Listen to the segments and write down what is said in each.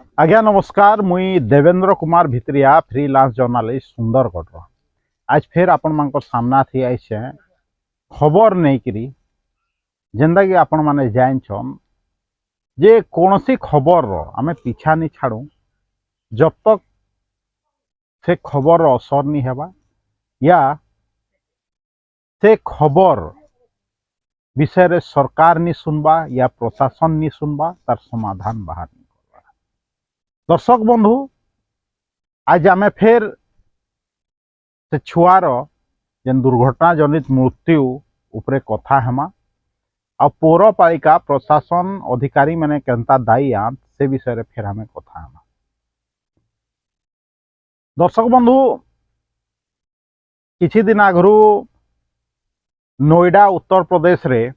आज्ञा नमस्कार मुई देवेंद्र कुमार भित्रिया फ्रीलांस जर्नालिस्ट सुंदरगढ़। आज फिर आपण मान सामना थी आइसे खबर नहीं करी जेंदा कि आपण माने जानछन जे कौनसी खबर आमे पीछा नहीं छाड़ू जब तक से खबर असर नहीं हेबा या से खबर विषय रे सरकार नहीं सुनबा या प्रशासन नहीं सुनबा तार समाधान बाहर नहीं करबा। दर्शक बंधु, आज आमे फिर से छुआर जेन दुर्घटना जनित मृत्यु उपरे कथा हेमा आ पौरपालिका प्रशासन अधिकारी माने केनता दायी आंत से विषय रे फिर हमें कथा हेमा। दर्शक बंधु, किछि दिन आगरू नोएडा उत्तर प्रदेश रे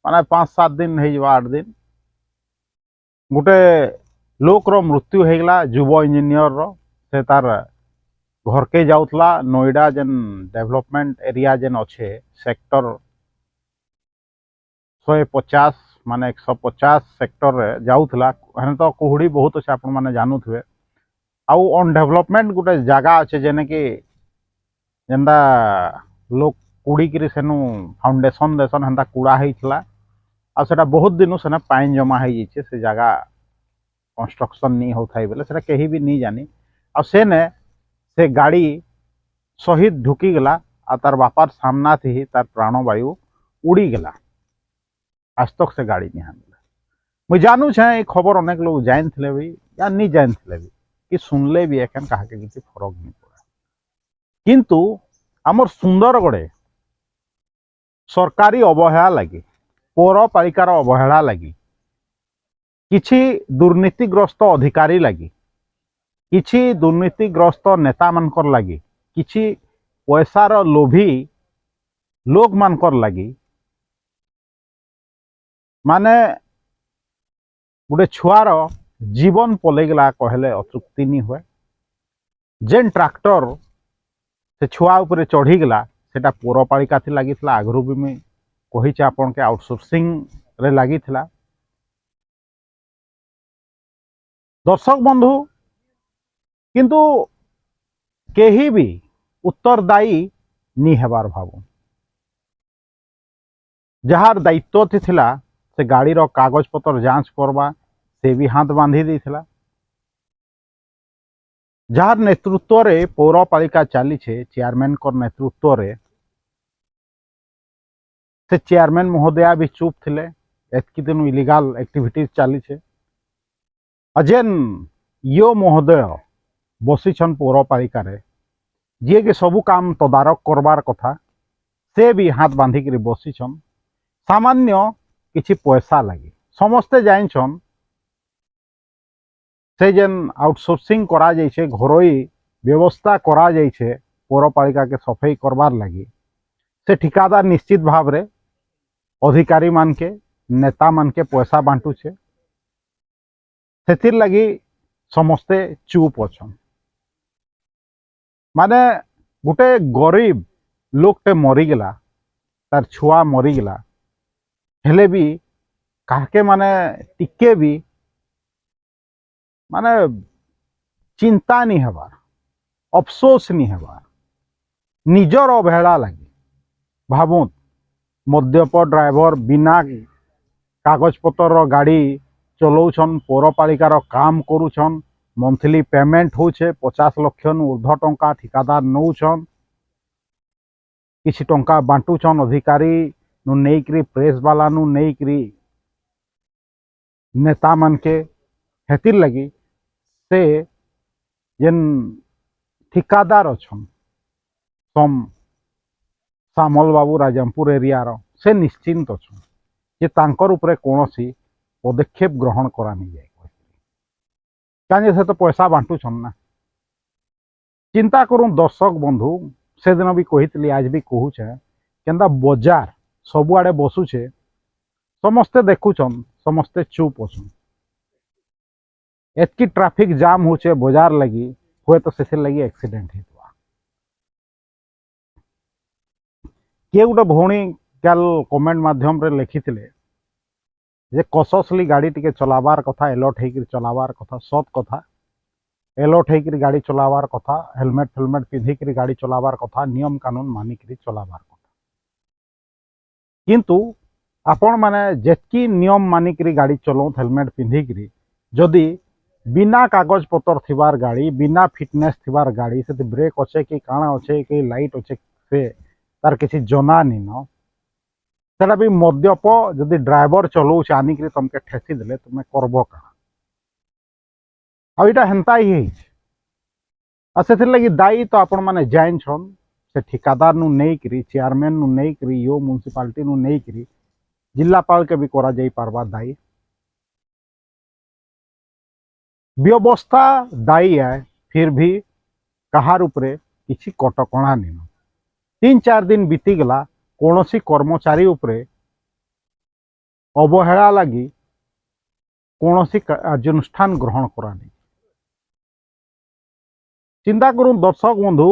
माने 5-7 दिन है 8 दिन गोटे लोक रो मृत्यु हो गला। युव इंजीनियर रो से तार घर के जाउतला नोएडा जेन डेवलपमेंट एरिया जेन अच्छे सेक्टर 150 माने 150 सेक्टर रे जाउतला। हने तो कुहुड़ी बहुत अच्छे आपण माने जानुथुए। आउ ऑन डेवलपमेंट गोटे जगह अच्छे जेने कि जेनदा लोग कुड़ी किरी सेनु फाउंडेशन देसन हेंता कुड़ा हेइतला आ सेटा बहुत दिन सेना पाइन जमा हो जाइए से जगह कंस्ट्रक्शन नहीं होता है बोले सेटा कहीं भी नहीं जानी आ सेने से गाड़ी सहित ढुकी गला आ तार बापार सामना थी तार प्राणवायु उड़ी गला। आज तक से गाड़ी नहीं हानिला। मुझे जानू छे ये खबर अनेक लोग जान थे भी या नहीं जान थे भी कि सुनले भी एखन कहा के किसी फरक नहीं पड़ा। किंतु आमर सुंदरगढ़े सरकारी अवहेला लगी पौरपालिकार अवहेला लगी किछि दुर्नीतिग्रस्त अधिकारी लगी किछि दुर्नीतिग्रस्त नेता मानकर लगी किछि पैसार लोभी लोक मानकर लगी माने गोटे छुआर जीवन पलैगला कहले अतृप्ति नहीं हुए। जेन ट्रैक्टर से छुआ उपरे चढ़ीगला सेटा पौरपालिका थी लगी आगरू भी मुझे कही आपन के आउटसोर्सिंग रे लगी। दर्शक बंधु, किंतु केही भी उत्तरदायी नहीं हेबार भावुन। जार दायित्व थी थिला से गाड़ी रो कागज पत्र जांच करवा से भी हाथ बांधी देथिला। जार नेतृत्व रे पौरपालिका चली छे चेयरमैन कर नेतृत्व रे से चेयरमैन महोदया भी चुप थिले। एतकी दिन इलीगल एक्टिविटीज चली छे अजेन यो महोदय बसीछन पौरपालिका रे जी के सबू काम तदारक करबार कथा से भी हाथ बांधिक बसीछन सामान्य किछि पैसा लगी। समस्ते जानछन से जेन आउटसोर्सिंग करा जाइछे घरोई व्यवस्था करा जाइछे पौरपालिका के सफाई करबार लगी से ठिकादार निश्चित भाव रे अधिकारी मान के नेता मान के पैसा बांटुछे सेथिर लगी समस्ते चुप अछन। माने गोटे गरीब लोकटे मरीगला तार छुआ मरीगला हेले भी काहके माने टिके भी माने चिंता नहीं हबार अफसोस नहीं हबार निजर अवहेला लगी। भावुत मद्यप ड्राइवर बिना कागज पत्र गाड़ी चलाउछन पौरपालिकार काम करुछन मंथली पेमेंट होछे 50 लाख ऊर्ध्व टंका ठिकादार नौछन किसी टंका बांटुछन अधिकारी नु नहींकरी प्रेस वाला नु नहींकरी नेता मन के हेतिर लगी से जेन ठिकादार अच्छन सम सामल बाबू राजमपुर एरिया रो से निश्चिंत अच्छन जे तांकर उपरे कोनोसी पदक्षेप ग्रहण करा नहीं जाए कहीं से तो पैसा बांटुछन ना। चिंता करूँ दर्शक बंधु, से दिन भी कही आज भी कहूचे केंदा बजार सबुआड़े बसुचे समस्ते देखुछन समस्ते चुप अछन। एतकी ट्रैफिक जाम होचे बाजार लगी हुए तो से लगी एक्सीडेंट होता। किए गोटे भौणी कल कमेंट माध्यम रे लिखी जे कससली गाड़ी टिके चलाबार कथा एलर्ट होकर चलाबार कथा सत कथा एलर्ट होकर गाड़ी चलाबार कथा हेलमेट फेलमेट पिंधिक गाड़ी चलाबार कथा नियम कानून मानिक चलाबार कथा किंतु आपण माने जेतकी नियम मानिक गाड़ी चलाऊ हेलमेट पिंधिक जदि बिना कागज पतर थिबार गाड़ी बिना फिटनेस थिबार गाड़ी से ब्रेक अच्छे कि काଣା अच्छे कि लाइट अच्छे से तार किसी जना नीन सेटा भी मद्यप जदि ड्राइवर चलाऊ आनिक तुमके ठेसी देले तुम करब का आईटा हेन्ता ही से लगी दायी तो आपण मैंने जान छन से ठिकादार नु नहीं करी चेयरमैन नु नहीं करी यो म्युनिसिपालिटी नु नहीं करी जिलापाल के भी करा जाई पारबा दायी व्यवस्था दायी है फिर भी कहार उपरे किसी कटकणा नहीं 3-4 दिन बीतीगला कौन सी कर्मचारी उपरे अवहेला लगी कौन सी कार्यानुष्ठान ग्रहण करा नहीं चिंता करूँ दर्शक बंधु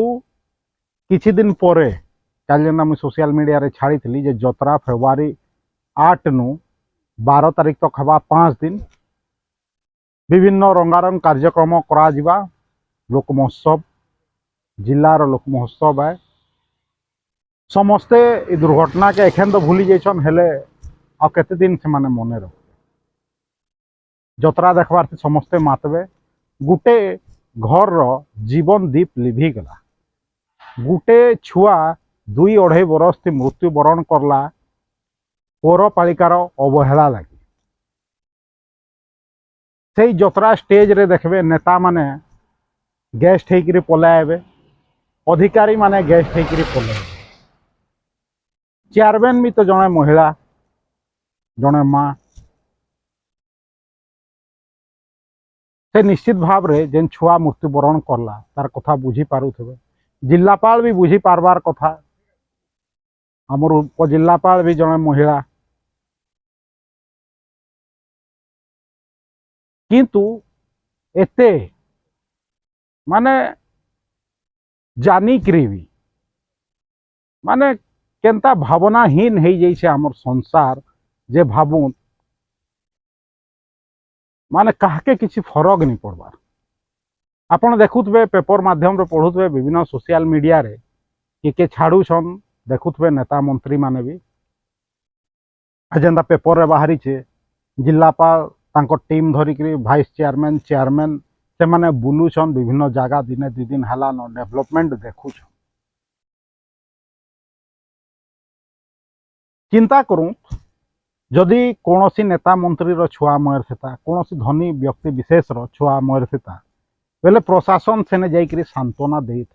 किछि दिन पर कल जेना मुझे सोशल मीडिया रे छाड़ी थी जे जतरा फेब्रुआरी 8 नु 12 तारीख तक हवा 5 दिन विभिन्न रंगारंग कार्यक्रम करा जिबा लोक महोत्सव जिलार लोक महोत्सव है समस्ते ए दुर्घटना के एखन तो भूली जाइछन हेले आ केते दिन से माने मने रख जतरा देखबार से समस्ते मातबे गुटे घर रो जीवन दीप लिभि गला गुटे छुआ 2-2.5 बरस थी मृत्युवरण करला पौरपालिकार अवहेला लगी से जतरा स्टेज रे देखबे नेता माने गेस्ट होकर पलाइबे अधिकारी माने गेस्ट होकर पलाइबे चेयरमैन भी तो जड़े महिला जड़े माँ से निश्चित भाव रे जेन छुआ मृत्युवरण करला तार कथा बुझी पारुथबे जिलापाल भी बुझी पारबार कथा आमर उपजिलापाल भी जड़े महिला किंतु एते माने जानिक्री भी माने केनता भावनाहीन हो जाइए आमर संसार जे भावुन माने काहके किसी फरक नहीं पड़बार आपण देखुथे पेपर माध्यम रे पढ़ुथे विभिन्न सोशल मीडिया रे कि छाड़ुछन देखुथे नेता मंत्री माने भी जेनता पेपर रे बाहरी छे जिलापाल तांको टीम धरिक भाइस चेयरमैन चेयरमैन से माने बुलुछन विभिन्न जगह दिने 2 दिन हला न डेवलपमेंट देखुछन चिंता करूँ जदि कौन सी नेता मंत्री छुआ मयर था कौन सी धनी व्यक्ति विशेष छुआ मयर था बेले प्रशासन सेने जाइकरी सांत्वना दे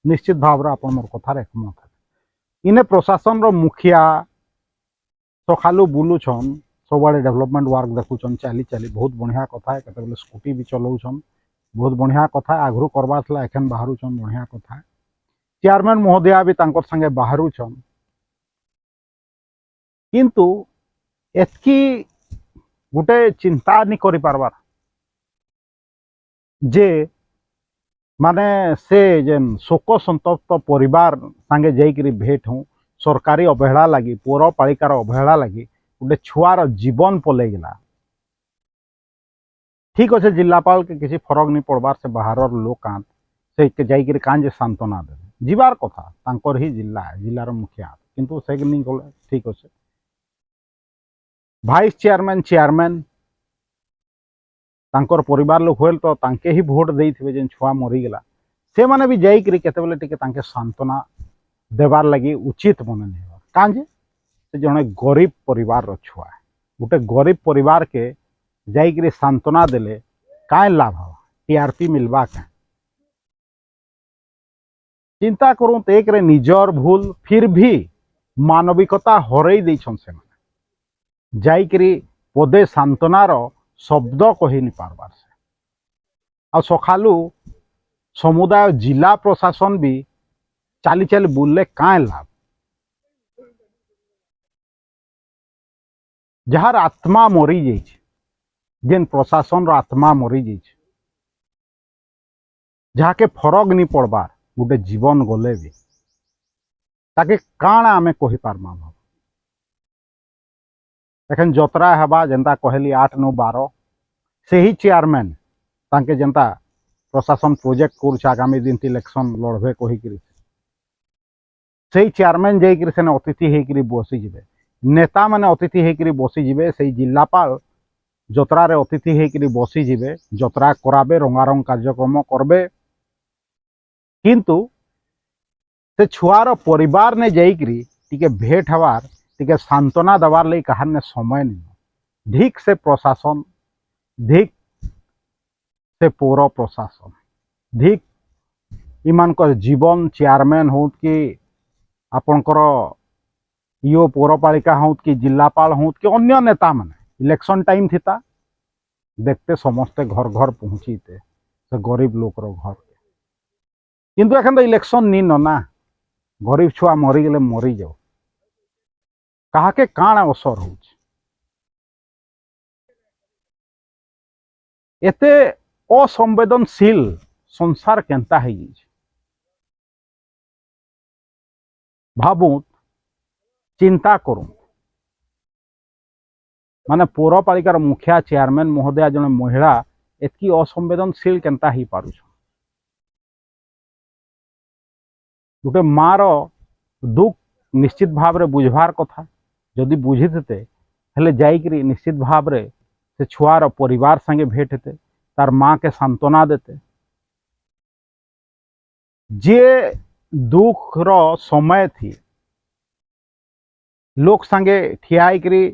निश्चित भाव रे आपण मोर कथार एकमत है इने प्रशासन रो मुखिया सखालू बुलुछन सबुआड़े डेवलपमेंट वर्क देखुछन चली चली बहुत बढ़िया कथा है केते बेले स्कूटी भी चलाउछन बहुत बढ़िया कथा आगरू करबा थला एखन बाहरुछन बढ़िया कथा है चेयरमैन महोदया भी तांकर संगे बाहरुछन किंतु एतकी गोटे चिंता नहीं करि पारबार जे माने से जेन शोक संतप्त परिवार संगे जाइकरी भेट हूँ सरकारी अवहेला लगी पौरपालिकार अवहेला लगी गोटे छुआर जीवन पलै गला ठीक अच्छे जिलापाल के किसी फरक नहीं पड़बार से बाहर लोक से जाइकरी कान जे सांत्वना दे जीवार कथा तांकर ही जिला है जिलार मुखिया किंतु से नहीं गले ठीक अच्छे भाइस चेयरमैन चेयरमैन तांकर परिवार लोक होल तो तांके ही भोट देइथिबे जेन छुआ मरीगला से माने भी जाइकरी केतेबेले टिके तांके सांत्वना देवार लगी उचित मने नहीं कां जे से जने गरीब परिवार रो छुआ गोटे गरीब परिवार के जाइकरी सांत्वना देले काई लाभ हो टीआरपी मिलबा का चिंता करूँ तो एक रे निजर भूल फिर भी मानविकता हरई दैछन से जाइकरी पदे सांत्वनार शब्द कही नहीं पारबार से आ सखालू समुदाय जिला प्रशासन भी चाली चाली बुलले काए लाभ जार आत्मा मरी जाइए जेन प्रशासन आत्मा मरी जाइए जहाँके फरक नहीं पड़बार गोटे जीवन गले भी ताके काण आमे कही पारमा एखन जतरा हेबा जेनता कहली 8 9 12 से ही चेयरमैन तांके जेनता प्रशासन प्रोजेक्ट कर आगामी दिन इलेक्शन लड़बे कहीकि से चेयरमैन जाइए से अतिथि होकर बसीजे नेता मैंने अतिथि होकर बसीजे से जिलापाल जतरार अतिथि होकर बसीजे जतरा कराबे रंगारंग कार्यक्रम करबे किंतु से छुआर परिवार ने जाइकरी टिके भेट हबार टिके सांत्वना देवार लई कहार ने समय नहीं धिक से प्रशासन धिक से पौर प्रशासन धिक इमानकर जीवन चेयरमैन हो कि आपणकर यो पौरपालिका हो कि जिलापाल हो कि अन्य नेता मैंने इलेक्शन टाइम थिता देखते समस्ते घर घर पहुँचीते से गरीब लोक घर किंतु एखन तो इलेक्शन नी ना गरीब छुआ मरीगले मरी जाओ काके काण असर हो एते असंवेदनशील संसार केनता है भावुत चिंता करूँ माने पौरपालिकार मुखिया चेयरमैन महोदया जने महिला एतकी असंवेदनशील केनता ही पारुछ गोटे मार दुख निश्चित भाव रे बुझवार कथा जदि बुझीते हेले जाइकरी निश्चित भाव रे से छुआर परिवार संगे भेट हेते तार माँ के सांत्वना देते जे दुख रो समय थी लोक संगे ठियाई करी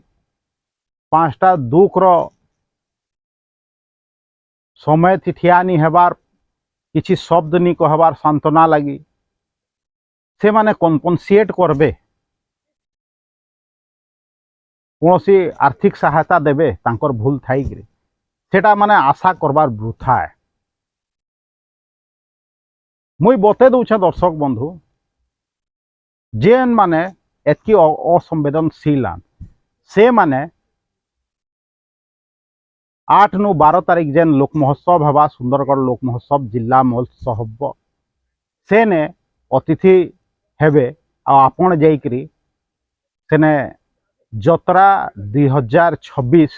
5टा दुख रो समय थी ठिया नहीं हेबार किसी शब्द नहीं कहबार सांत्वना लगी से माने कम्पनसेट करबे कौन आर्थिक सहायता देबे तांकर भूल थाई करी सेटा माने आशा करबार वृथा है मुई बते दूचे दर्शक बंधु जेन माने एतकी असंवेदनशील से माने 8 9 12 तारीख जेन लोक महोत्सव हवा सुंदरगढ़ लोक महोत्सव जिला महोत्सव से ने अतिथि हेबे आपण जाइकरी सेने जतरा 2026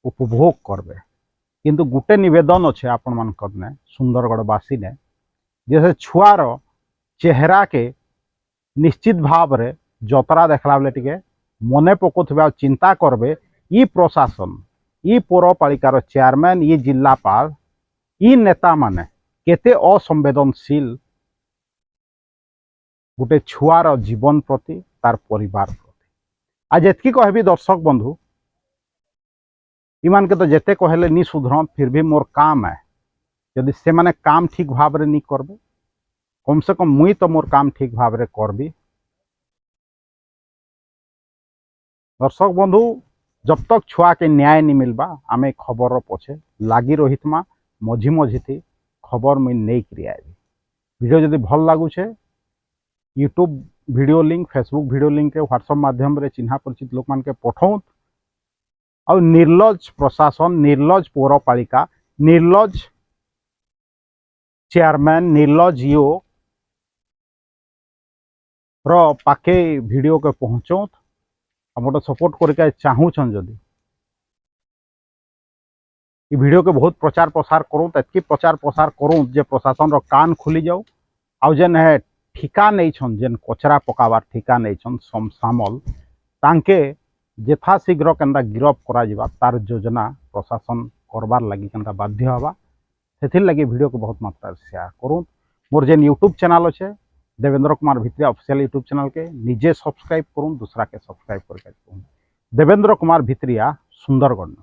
उपभोग करबे किंतु गुटे निवेदन अच्छे आपण मानकर ने सुंदरगढ़वासी ने जैसे छुआर चेहरा के निश्चित भाव रे जतरा देखला बेले टिके मने पकुथबा चिंता करबे ई प्रशासन ई पौरपालिकार चेयरमैन ई जिलापाल ई नेता माने केते असंवेदनशील गोटे छुआर जीवन प्रति तार परिवार प्रति आज एतकी कहबी दर्शक बंधु इमान के तो जेते कहले नी सुधरन फिर भी मोर काम है यदि से माने काम ठीक भाव रे नी करबे कम से कम मुई तो मोर काम ठीक भाव रे करबी दर्शक बंधु जब तक छुआ के न्याय नहीं मिलबा आमे खबर पछे लागी रहितमा मझी मझी थी खबर मुई नहीं क्रिया वीडियो जदि भल लागुछे YouTube video link Facebook video link के व्हाट्सएप माध्यम रे चिन्हा परिचित लोक मान के पठाऊँ और निर्लज प्रशासन निर्लज पौरपालिका निर्लज चेयरमैन निर्लज यो रो पाके वीडियो के पहुँचो मोटे सपोर्ट करके चाहूछन जदि ये वीडियो के बहुत प्रचार प्रसार करूँ एतकी प्रचार प्रसार करूँ जे प्रशासन रो कान खुली जाऊ आउ जेन है ठिका नहीं छन जेन कचरा पकाबार ठिका नहीं छन सामल तांके यथाशीघ्र केनता गिरफ करा जिबा तार योजना प्रशासन करबार लगी केनता बाध्य हवा सेथिर लगी वीडियो को बहुत मात्रा शेयर करूँ मोर जेन यूट्यूब चैनल अच्छे Devendra Kumar Bhitria official YouTube channel के निजे सब्सक्राइब करूँ दूसरा के सब्सक्राइब करके देवेंद्र कुमार भित्रिया सुंदरगढ़।